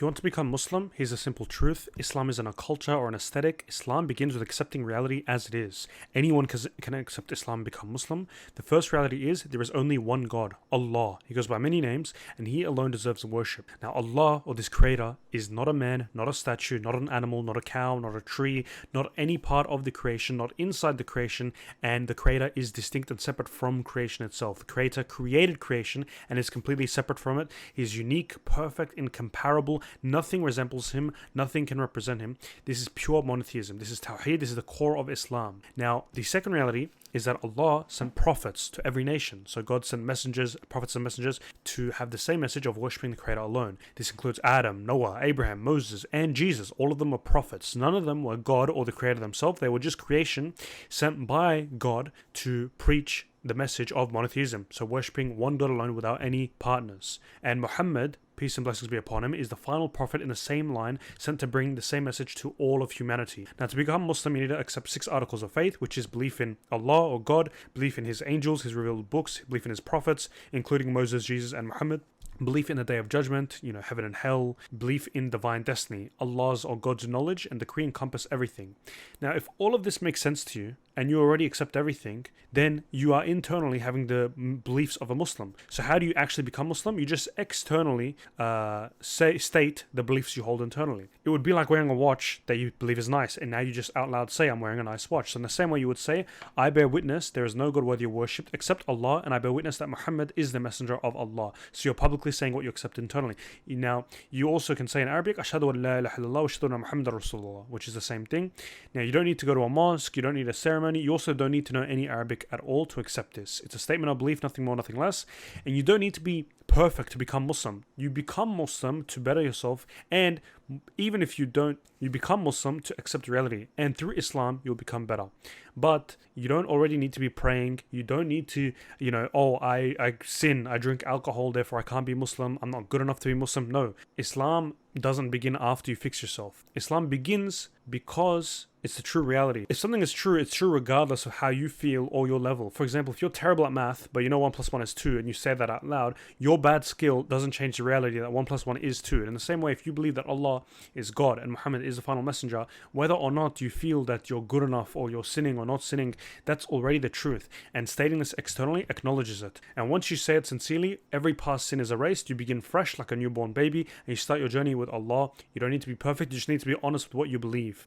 you want to become Muslim, here's a simple truth. Islam isn't a culture or an aesthetic. Islam begins with accepting reality as it is. Anyone can accept Islam and become Muslim. The first reality is there is only one God, Allah. He goes by many names and He alone deserves worship. Now Allah, or this creator, is not a man, not a statue, not an animal, not a cow, not a tree, not any part of the creation, not inside the creation, and the creator is distinct and separate from creation itself. The creator created creation and is completely separate from it. He is unique, perfect, incomparable. Nothing resembles him. Nothing can represent him. This is pure monotheism. This is Tawheed. This is the core of Islam. Now, the second reality is that Allah sent prophets to every nation. So God sent messengers, prophets and messengers to have the same message of worshipping the Creator alone. This includes Adam, Noah, Abraham, Moses, and Jesus. All of them were prophets. None of them were God or the Creator themselves. They were just creation sent by God to preach the message of monotheism, so worshipping one God alone without any partners. And Muhammad, peace and blessings be upon him, is the final prophet in the same line, sent to bring the same message to all of humanity. Now, to become Muslim, you need to accept 6 articles of faith, which is belief in Allah or God, belief in His angels, His revealed books, belief in His prophets, including Moses, Jesus, and Muhammad, belief in the day of judgment, heaven and hell, belief in divine destiny, Allah's or God's knowledge and decree encompass everything. Now, if all of this makes sense to you, and you already accept everything, then you are internally having the beliefs of a Muslim. So how do you actually become Muslim? You just externally state the beliefs you hold internally. It would be like wearing a watch that you believe is nice, and now you just out loud say, I'm wearing a nice watch. So in the same way you would say, I bear witness there is no God worthy of worship except Allah, and I bear witness that Muhammad is the messenger of Allah. So you're publicly saying what you accept internally. Now, you also can say in Arabic, Ashhadu an la ilaha illallah wa ashhadu anna Muhammadan Rasulullah, which is the same thing. Now, you don't need to go to a mosque, you don't need a ceremony, you also don't need to know any Arabic at all to accept this. It's a statement of belief, nothing more, nothing less. And you don't need to be perfect to become Muslim. You become Muslim to better yourself, and even if you don't, you become Muslim to accept reality, and through Islam you'll become better. But you don't already need to be praying. You don't need to, I sin, I drink alcohol, therefore I can't be Muslim, I'm not good enough to be Muslim. No, Islam doesn't begin after you fix yourself. Islam begins because it's the true reality. If something is true, it's true regardless of how you feel or your level. For example, if you're terrible at math, but you know 1 + 1 is 2, and you say that out loud, your bad skill doesn't change the reality that 1 + 1 is 2. And in the same way, if you believe that Allah is God and Muhammad is the final messenger, whether or not you feel that you're good enough or you're sinning or not sinning, that's already the truth. And stating this externally acknowledges it. And once you say it sincerely, every past sin is erased. You begin fresh like a newborn baby, and you start your journey with Allah. You don't need to be perfect, you just need to be honest with what you believe.